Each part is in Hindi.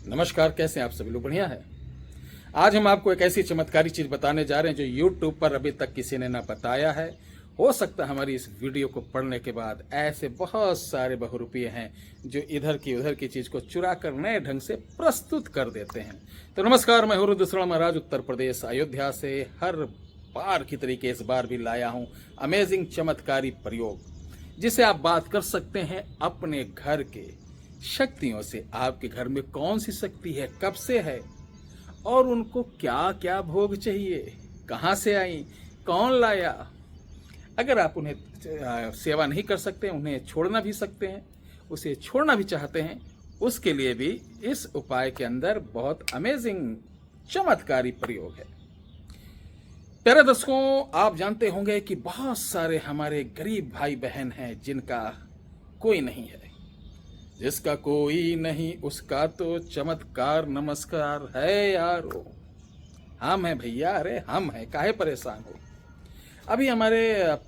नमस्कार, कैसे हैं आप सभी लोग? बढ़िया है। आज हम आपको एक ऐसी चमत्कारी चीज बताने जा रहे हैं जो YouTube पर अभी तक किसी ने ना बताया है। हो सकता है हमारी इस वीडियो को पढ़ने के बाद ऐसे बहुत सारे बहुरूपिये हैं जो इधर की उधर की चीज को चुरा कर नए ढंग से प्रस्तुत कर देते हैं। तो नमस्कार, मैं हूं रुद्र महाराज, उत्तर प्रदेश अयोध्या से। हर बार की तरीके इस बार भी लाया हूं अमेजिंग चमत्कारी प्रयोग, जिसे आप बात कर सकते हैं अपने घर के शक्तियों से। आपके घर में कौन सी शक्ति है, कब से है और उनको क्या क्या भोग चाहिए, कहाँ से आई, कौन लाया। अगर आप उन्हें सेवा नहीं कर सकते, उन्हें छोड़ना भी सकते हैं, उसे छोड़ना भी चाहते हैं, उसके लिए भी इस उपाय के अंदर बहुत अमेजिंग चमत्कारी प्रयोग है। प्यारे दर्शकों, आप जानते होंगे कि बहुत सारे हमारे गरीब भाई बहन हैं जिनका कोई नहीं है। जिसका कोई नहीं उसका तो चमत्कार नमस्कार है यारो। हम हैं भैया, अरे हम हैं, काहे परेशान हो। अभी हमारे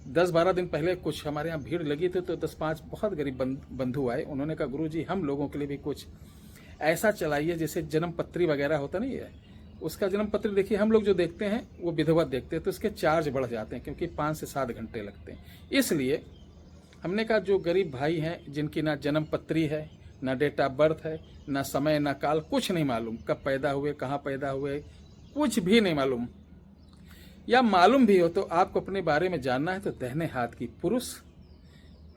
10-12 दिन पहले कुछ हमारे यहाँ भीड़ लगी थी, तो 10-5 बहुत गरीब बंधु आए। उन्होंने कहा, गुरुजी हम लोगों के लिए भी कुछ ऐसा चलाइए जैसे जन्म पत्री वगैरह होता नहीं है, उसका जन्म पत्र। देखिए, हम लोग जो देखते हैं वो विधिवत देखते हैं, तो उसके चार्ज बढ़ जाते हैं क्योंकि 5 से 7 घंटे लगते हैं। इसलिए हमने कहा जो गरीब भाई हैं जिनकी ना जन्म पत्री है, ना डेट ऑफ बर्थ है, ना समय ना काल, कुछ नहीं मालूम, कब पैदा हुए, कहाँ पैदा हुए, कुछ भी नहीं मालूम, या मालूम भी हो तो आपको अपने बारे में जानना है, तो दाहिने हाथ की पुरुष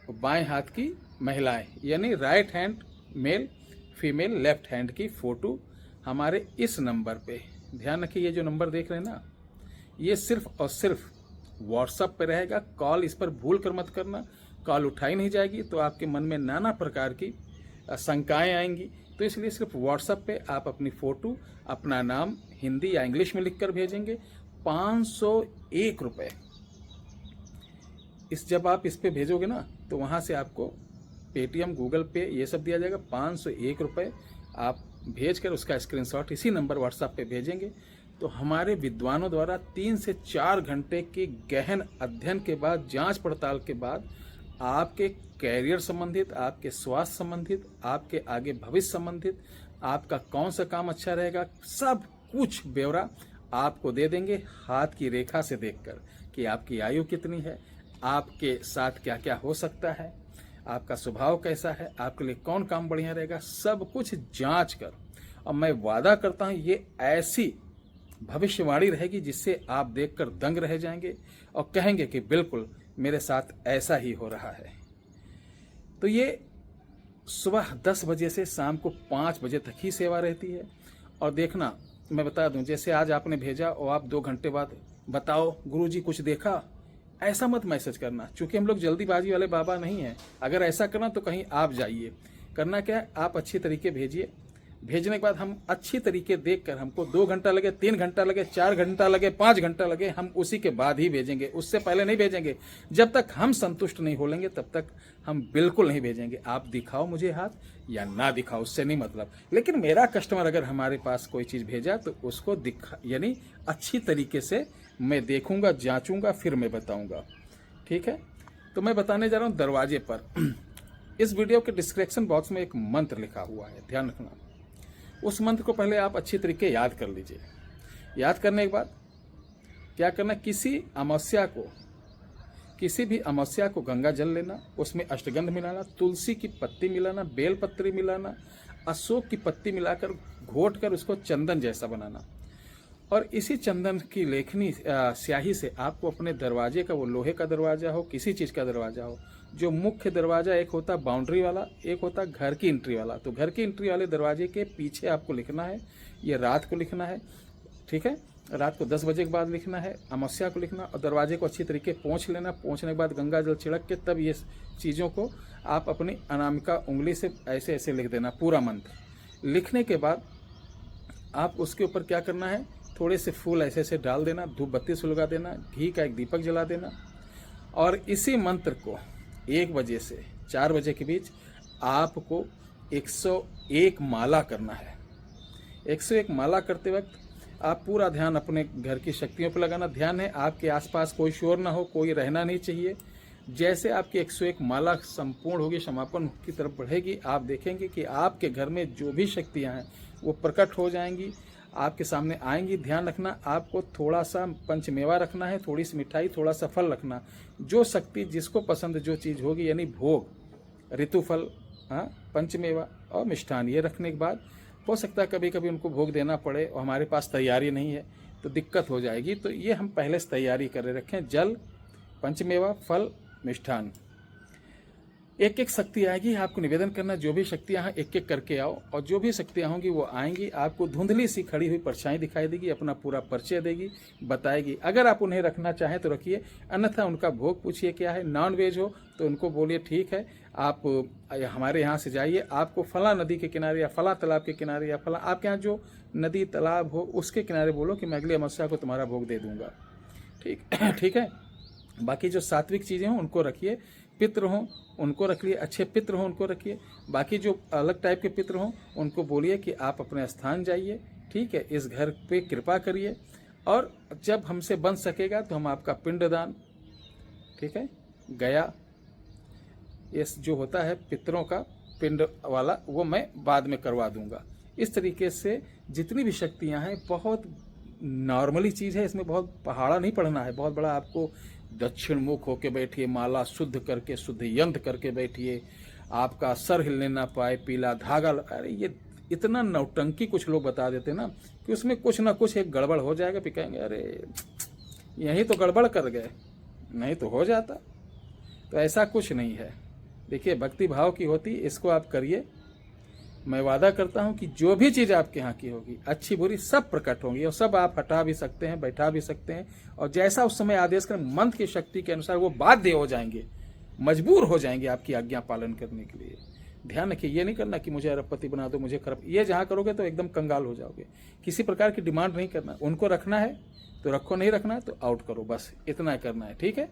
और बाएं हाथ की महिलाएं, यानी right hand male female, left hand की फोटो हमारे इस नंबर पे। ध्यान रखिए, ये जो नंबर देख रहे हैं ना, ये सिर्फ और सिर्फ व्हाट्सएप पे रहेगा। कॉल इस पर भूल कर मत करना, कॉल उठाई नहीं जाएगी तो आपके मन में नाना प्रकार की शंकाएं आएंगी। तो इसलिए सिर्फ व्हाट्सएप पे आप अपनी फ़ोटो, अपना नाम हिंदी या इंग्लिश में लिखकर भेजेंगे। 501 रुपये जब आप इस पे भेजोगे ना, तो वहाँ से आपको पेटीएम, गूगल पे ये सब दिया जाएगा। 501 रुपये आप भेजकर उसका स्क्रीनशॉट इसी नंबर व्हाट्सएप पे भेजेंगे, तो हमारे विद्वानों द्वारा 3 से 4 घंटे के गहन अध्ययन के बाद, जांच पड़ताल के बाद, आपके कैरियर संबंधित, आपके स्वास्थ्य संबंधित, आपके आगे भविष्य संबंधित, आपका कौन सा काम अच्छा रहेगा, सब कुछ ब्यौरा आपको दे देंगे हाथ की रेखा से देखकर कि आपकी आयु कितनी है, आपके साथ क्या क्या हो सकता है, आपका स्वभाव कैसा है, आपके लिए कौन काम बढ़िया रहेगा, सब कुछ जांच कर। और मैं वादा करता हूं ये ऐसी भविष्यवाणी रहेगी जिससे आप देखकर दंग रह जाएंगे और कहेंगे कि बिल्कुल मेरे साथ ऐसा ही हो रहा है। तो ये सुबह 10 बजे से शाम को 5 बजे तक ही सेवा रहती है। और देखना, मैं बता दूं, जैसे आज आपने भेजा और आप 2 घंटे बाद बताओ गुरुजी कुछ देखा, ऐसा मत मैसेज करना, क्योंकि हम लोग जल्दीबाजी वाले बाबा नहीं हैं। अगर ऐसा करना तो कहीं आप जाइए। करना क्या है, आप अच्छी तरीके भेजिए। भेजने के बाद हम अच्छी तरीके देखकर, हमको 2 घंटा लगे, 3 घंटा लगे, 4 घंटा लगे, 5 घंटा लगे, हम उसी के बाद ही भेजेंगे, उससे पहले नहीं भेजेंगे। जब तक हम संतुष्ट नहीं हो लेंगे तब तक हम बिल्कुल नहीं भेजेंगे। आप दिखाओ मुझे हाथ या ना दिखाओ, उससे नहीं मतलब, लेकिन मेरा कस्टमर अगर हमारे पास कोई चीज़ भेजा तो उसको दिखा, यानी अच्छी तरीके से मैं देखूंगा, जांचूंगा, फिर मैं बताऊंगा। ठीक है, तो मैं बताने जा रहा हूँ दरवाजे पर। इस वीडियो के डिस्क्रिप्शन बॉक्स में एक मंत्र लिखा हुआ है, ध्यान रखना। उस मंत्र को पहले आप अच्छी तरीके याद कर लीजिए। याद करने के बाद क्या करना, किसी भी अमावस्या को गंगा जल लेना, उसमें अष्टगंध मिलाना, तुलसी की पत्ती मिलाना, बेल पत्री मिलाना, अशोक की पत्ती मिलाकर घोट कर उसको चंदन जैसा बनाना। और इसी चंदन की लेखनी स्याही से आपको अपने दरवाजे का, वो लोहे का दरवाजा हो, किसी चीज़ का दरवाजा हो, जो मुख्य दरवाजा एक होता बाउंड्री वाला, एक होता घर की एंट्री वाला, तो घर की एंट्री वाले दरवाजे के पीछे आपको लिखना है। ये रात को लिखना है, ठीक है, रात को 10 बजे के बाद लिखना है, अमावस्या को लिखना। और दरवाजे को अच्छी तरीके पोंछ लेना। पोंछने के बाद गंगा जल छिड़क के तब ये चीज़ों को आप अपनी अनामिका उंगली से ऐसे ऐसे लिख देना, पूरा मंत्र। लिखने के बाद आप उसके ऊपर क्या करना है, थोड़े से फूल ऐसे ऐसे डाल देना, धूप बत्ती सुलगा देना, घी का एक दीपक जला देना। और इसी मंत्र को 1 बजे से 4 बजे के बीच आपको 101 माला करना है। 101 माला करते वक्त आप पूरा ध्यान अपने घर की शक्तियों पर लगाना। ध्यान है आपके आसपास कोई शोर ना हो, कोई रहना नहीं चाहिए, जैसे आपकी 101 माला संपूर्ण होगी, समापन की तरफ बढ़ेगी, आप देखेंगे कि आपके घर में जो भी शक्तियाँ हैं वो प्रकट हो जाएंगी, आपके सामने आएंगी। ध्यान रखना, आपको थोड़ा सा पंचमेवा रखना है, थोड़ी सी मिठाई, थोड़ा सा फल रखना। जो शक्ति जिसको पसंद जो चीज़ होगी, यानी भोग, ऋतुफल, हाँ, पंचमेवा और मिष्ठान, ये रखने के बाद हो सकता है कभी कभी उनको भोग देना पड़े और हमारे पास तैयारी नहीं है तो दिक्कत हो जाएगी। तो ये हम पहले से तैयारी कर रखें, जल, पंचमेवा, फल, मिष्ठान। एक एक शक्ति आएगी, आपको निवेदन करना जो भी शक्तियाँ हैं एक एक करके आओ, और जो भी शक्तियाँ होंगी वो आएंगी, आपको धुंधली सी खड़ी हुई परछाई दिखाई देगी, अपना पूरा परिचय देगी, बताएगी। अगर आप उन्हें रखना चाहें तो रखिए, अन्यथा उनका भोग पूछिए क्या है। नॉन वेज हो तो उनको बोलिए ठीक है, आप हमारे यहाँ से जाइए, आपको फला नदी के किनारे या फला तालाब के किनारे या फला आपके यहाँ जो नदी तालाब हो उसके किनारे बोलो कि मैं अगली अमावस्या को तुम्हारा भोग दे दूंगा। ठीक है। बाकी जो सात्विक चीज़ें हों उनको रखिए, पितृ हों उनको रखिए, अच्छे पितृ हों उनको रखिए। बाकी जो अलग टाइप के पितृ हों उनको बोलिए कि आप अपने स्थान जाइए, ठीक है, इस घर पे कृपा करिए, और जब हमसे बन सकेगा तो हम आपका पिंडदान, ठीक है, गया, ये जो होता है पितरों का पिंड वाला, वो मैं बाद में करवा दूंगा। इस तरीके से जितनी भी शक्तियां हैं बहुत नॉर्मली चीज़ है, इसमें बहुत पहाड़ा नहीं पढ़ना है, बहुत बड़ा आपको दक्षिण मुख होके बैठिए, माला शुद्ध करके शुद्ध यंत्र करके बैठिए, आपका सर हिलने ना पाए, पीला धागा, अरे ये इतना नौटंकी कुछ लोग बता देते ना कि उसमें कुछ ना कुछ एक गड़बड़ हो जाएगा, फिर कहेंगे अरे यही तो गड़बड़ कर गए, नहीं तो हो जाता। तो ऐसा कुछ नहीं है। देखिए भक्ति भाव की होती, इसको आप करिए, मैं वादा करता हूं कि जो भी चीज़ आपके यहाँ की होगी अच्छी बुरी सब प्रकट होंगी, और सब आप हटा भी सकते हैं, बैठा भी सकते हैं, और जैसा उस समय आदेश कर मंत्र की शक्ति के अनुसार वो बाध्य हो जाएंगे, मजबूर हो जाएंगे आपकी आज्ञा पालन करने के लिए। ध्यान रखिए, ये नहीं करना कि मुझे अरबपति बना दो, मुझे खरब, ये जहाँ करोगे तो एकदम कंगाल हो जाओगे। किसी प्रकार की डिमांड नहीं करना, उनको रखना है तो रखो, नहीं रखना है तो आउट करो, बस इतना करना है। ठीक है।